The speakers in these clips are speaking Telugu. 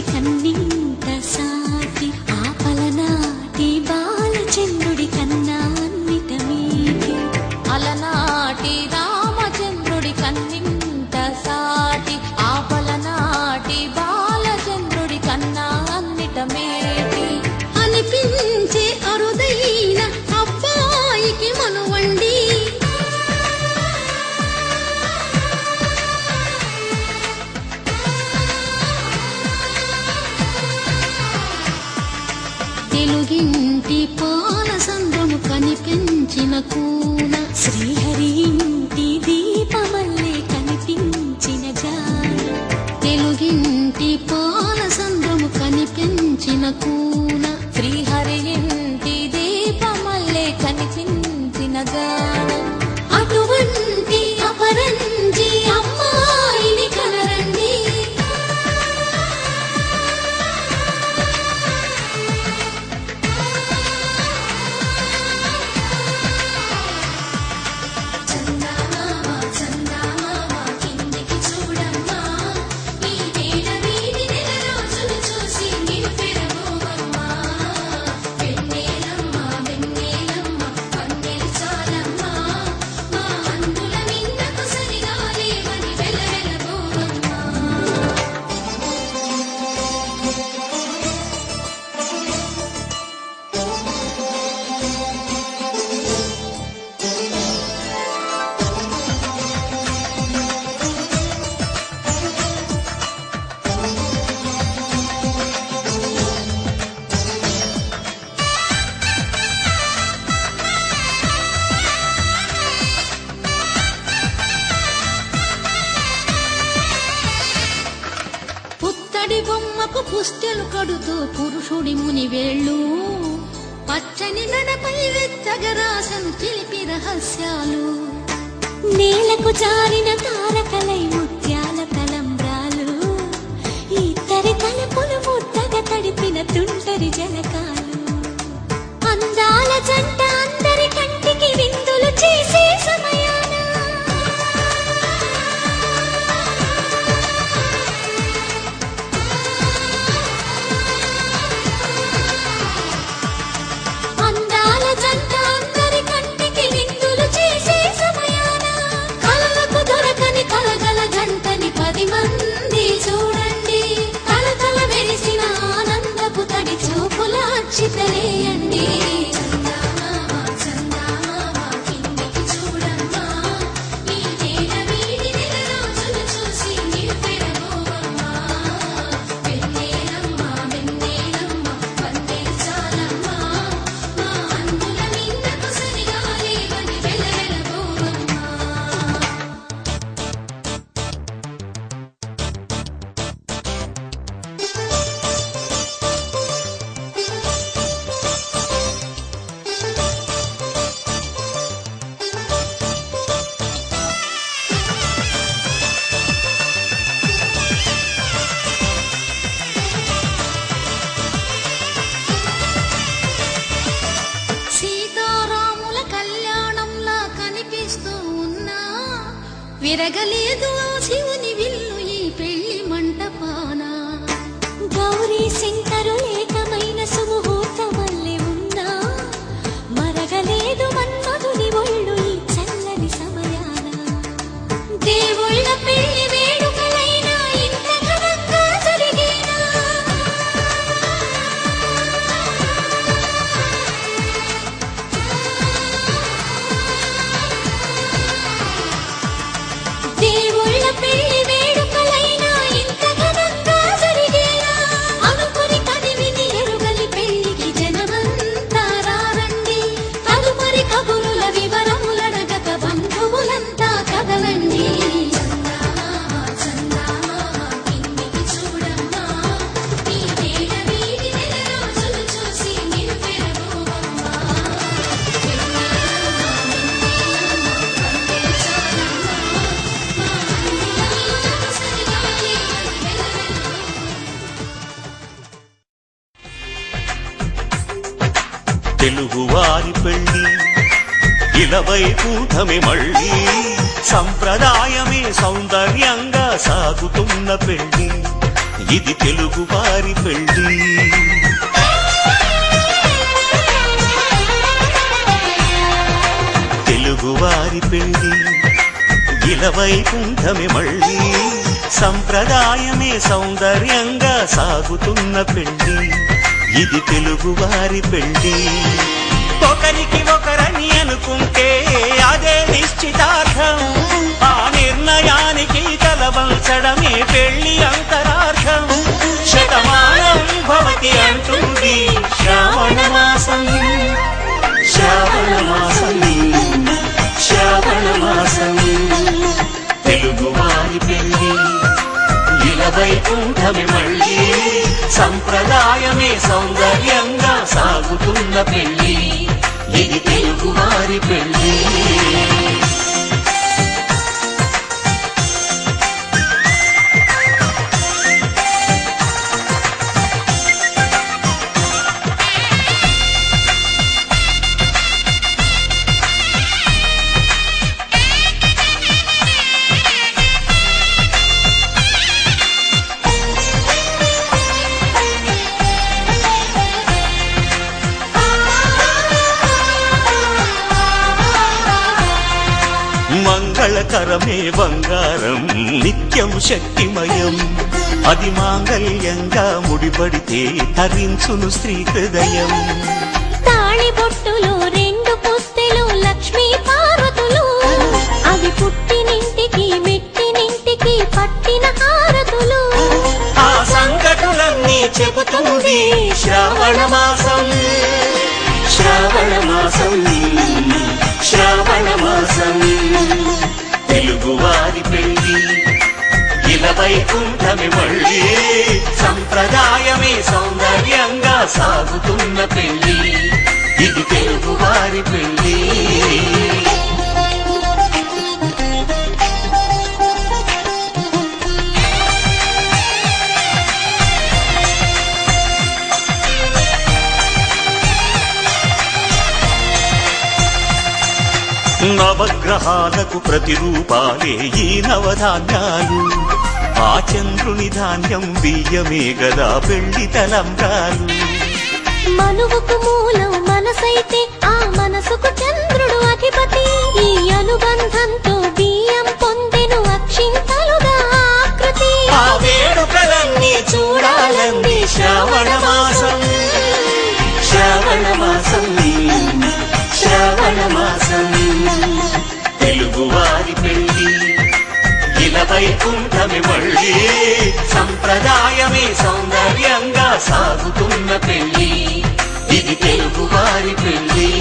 చంద్రుడి కన్నింత సాటి ఆపలనాటి బాలచంద్రుడి కన్నా అన్నిట మీటి అలనాటి రామచంద్రుడి కన్నింత సాటి ఆపలనాటి బాలచంద్రుడి కన్నా అన్నిట మేటి అనిపించే అరుదైన అబ్బాయికి మనువండి తెలుగింటి పాలసంద్రము కనిపించిన కూన శ్రీహరి ఇంటి దీపమల్లే కనిపించిన జాన తెలుగింటి పాలసంద్రము కనిపించిన కూన శ్రీహరి ఇంటి దీపమల్లే కనిపించిన జాన అటువంటి అపరంజి అమ్మాయిని కనరండి పుత్తడి బొమ్మకు పుస్తెలు కడుతూ పురుషుడి ముని వేళ్ళు పచ్చని నడపై వెచ్చగరాసను చిలిపి రహస్యాలు నేలకు జారిన తారకలై ముత్యాల తలంబ్రాలు ఇద్దరి తలుపులు ముద్దగా తడిపిన తుంటరి జలకాలు అందాల జంట అందరి కంటికి విందులు చేసే సమయాన అందాల జంట అందరి కంటికి విందులు చేసే సమయాన కలలకు దొరకని కలగల జంటని 10 మంది చూడండి కలకల వెలిసిన ఆనందపు తడి చూపుల అచ్చితలేయండి సీతారాముల కళ్యాణంలా కనిపిస్తూ ఉన్నా విరగలేదు శివుని విల్లు ఈ పెళ్లి మంటపాన గౌరీ శంకరు ఏకమైన సుముహూర్తమల్లె ఉన్నా మరగలేదు మన్మధుని ఒళ్ళు ఈ చల్లని సమయాన దేవుళ్ళ పెళ్లి వేడుకలైనా ఇంత ఘనంగా జరిగేనా దేవుళ్ళ పెళ్లి వేడుకలైనా ఇంత ఘనంగా జరిగేనా అనుకుని కదివిని ఎరుగలి పెళ్లికి జనమంతా రారండి తదుపరి కబురుల వివరములడగక బంధువులంతా కదలండి తెలుగువారి పెళ్లి ఇలవై కూటమి మళ్ళీ సంప్రదాయమే సౌందర్యంగా సాగుతున్న పెళ్లి ఇది తెలుగు వారి పెళ్లి. తెలుగువారి పెళ్లి ఇలవైకుంఠమే మళ్ళీ, సంప్రదాయమే సౌందర్యంగా సాగుతున్న పెళ్లి. ఇది తెలుగువారి పెళ్లి. ఒకరికి ఒకరని అనుకుంటే అదే నిశ్చితార్థం, ఆ నిర్ణయానికి తలవంచడమే పెళ్లి అంతరార్థం. శతమానం భవతి అంటుంది శ్రావణ మాసం, శ్రావణ మాసం, శ్రావణ మాసం. తెలుగువారి పెళ్లి ఇలవైకుంఠమే మళ్ళీ, సంప్రదాయమే సౌందర్యంగా సాగుతున్న పెళ్లి. ఇది తెలుగువారి పెళ్లి. మంగళకరమే బంగారం, నిత్యం శక్తిమయం. అది మాంగళ్యంగా ముడిపడితే తరించును స్త్రీ హృదయం. తాళి బొట్టులు రెండు పుస్తెలు లక్ష్మీ పార్వతులు, అవి పుట్టినింటికి మెట్టినింటికి పట్టిన హారతులు. ఆ సంకటులన్నీ చెబుతుంది శ్రావణ మాసం, శ్రావణ మాసం, శ్రావణ మాసం. తెలుగువారి పెళ్లి ఇలవైకుంఠమే మళ్ళీ, సంప్రదాయమే సౌందర్యంగా సాగుతున్న పెళ్లి. ఇది తెలుగువారి పెళ్లి. నవగ్రహాలకు ప్రతిరూపాలే ఈ నవధాన్యాలు, ఆ చంద్రుని ధాన్యం బియ్యమే గదా పెళ్లి తలంబ్రాలు. మనువుకు మూలం మనసైతే ఆ మనసుకు చంద్రుడు అధిపతి. ఈ అనుబంధంతో బియ్యం పొందెను అక్షింతలుగా ఆకృతి. ఆ వేడుకలన్నీ చూడాలంది శ్రావణ మాసం, శ్రావణ మాసం, శ్రావణ మాసం. తెలుగువారి పెళ్లి ఇలవైకుంఠమే మళ్ళీ, సంప్రదాయమే సౌందర్యంగా సాగుతున్న పెళ్లి. ఇది తెలుగువారి పెళ్లి.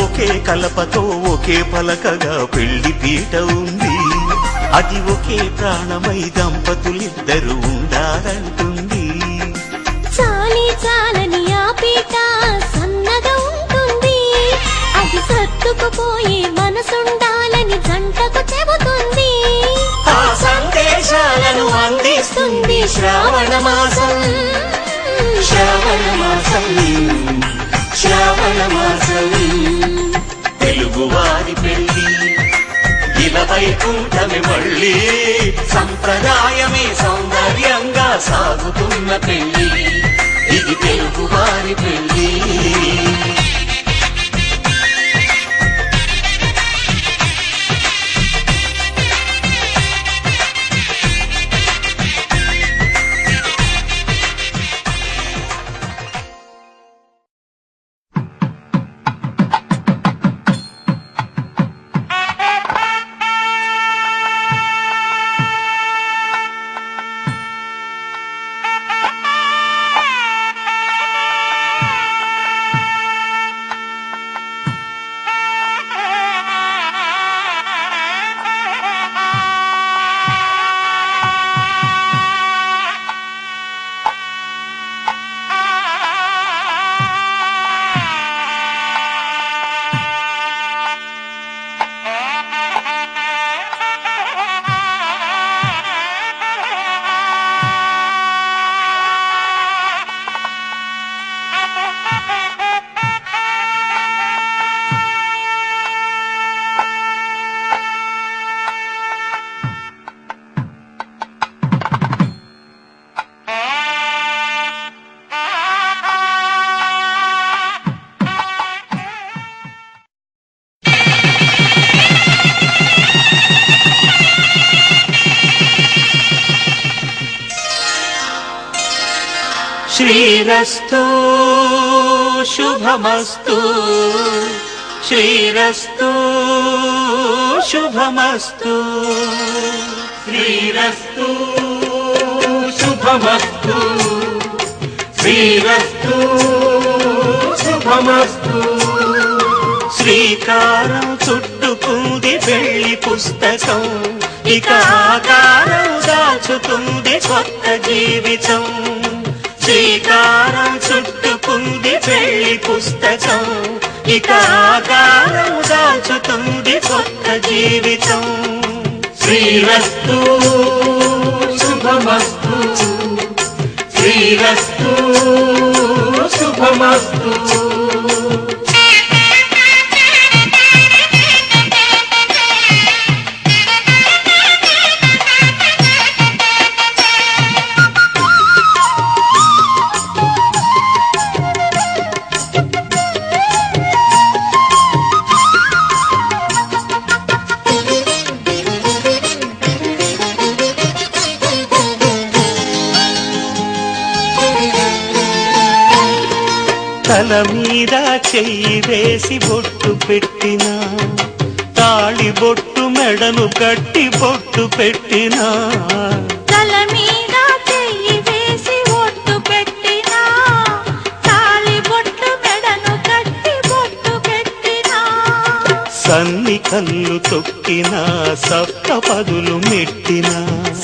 ఒకే కలపతో ఒకే పలకగా పెళ్లి పీట ఉంది, అది ఒకే ప్రాణమై దంపతులిద్దరు ఉండాలంటుంది. చాలి చాలని ఆ పీట సన్నగా ఉంటుంది, అది సర్దుకుపోయే మనసుండాలని జంటకు చెబుతుంది. ఆ సందేశాలను అందిస్తుంది శ్రావణ మాసం, శ్రావణ మాసం, శ్రావణ మాసం. తెలుగువారి పెళ్లి ఇలవైకుంఠమే మళ్ళీ, సంప్రదాయమే సౌందర్యంగా సాగుతున్న పెళ్లి. ఇది తెలుగువారి పెళ్లి. శ్రీరస్తు శుభమస్తు శ్రీరస్తు శుభమస్తు శ్రీరస్తు శుభమస్తు శ్రీరస్తు శుభమస్తు శ్రీకారం చుట్టుకుంది పెళ్లి పుస్తకం ఇక ఆకారం దాచుతుంది కొత్త జీవితం శ్రీకారం చుట్టుకుంది పెళ్లి పుస్తకం ఇక ఆకారం దాచుతుంది కొత్త జీవితం శ్రీరస్తు శుభమస్తు శ్రీరస్తు శుభమస్తు తల మీద చెయ్యి వేసి బొట్టు పెట్టినా తాళి బొట్టు మెడను కట్టి బొట్టు పెట్టినా తల మీద చెయ్యి వేసి ఒట్టు పెట్టినా తాళి బొట్టు మెడను కట్టి బొట్టు పెట్టినా సన్ని కళ్ళు తొక్కినా సప్తపదులు మెట్టినా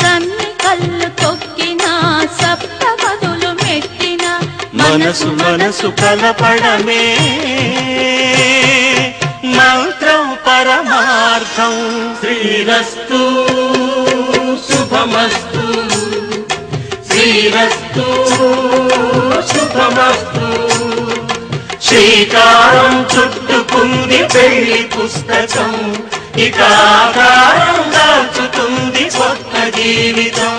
సన్ని కళ్ళు తొక్కినా సప్తపదులు మెట్టినా మనసు మనసు కలపడమే మంత్రం పరమార్థం శ్రీరస్తు శుభమస్తు శ్రీరస్తు శుభమస్తు శ్రీకారం చుట్టుకుంది పెళ్లి పుస్తకం ఇక ఆకారం దాచుతుంది కొత్త జీవితం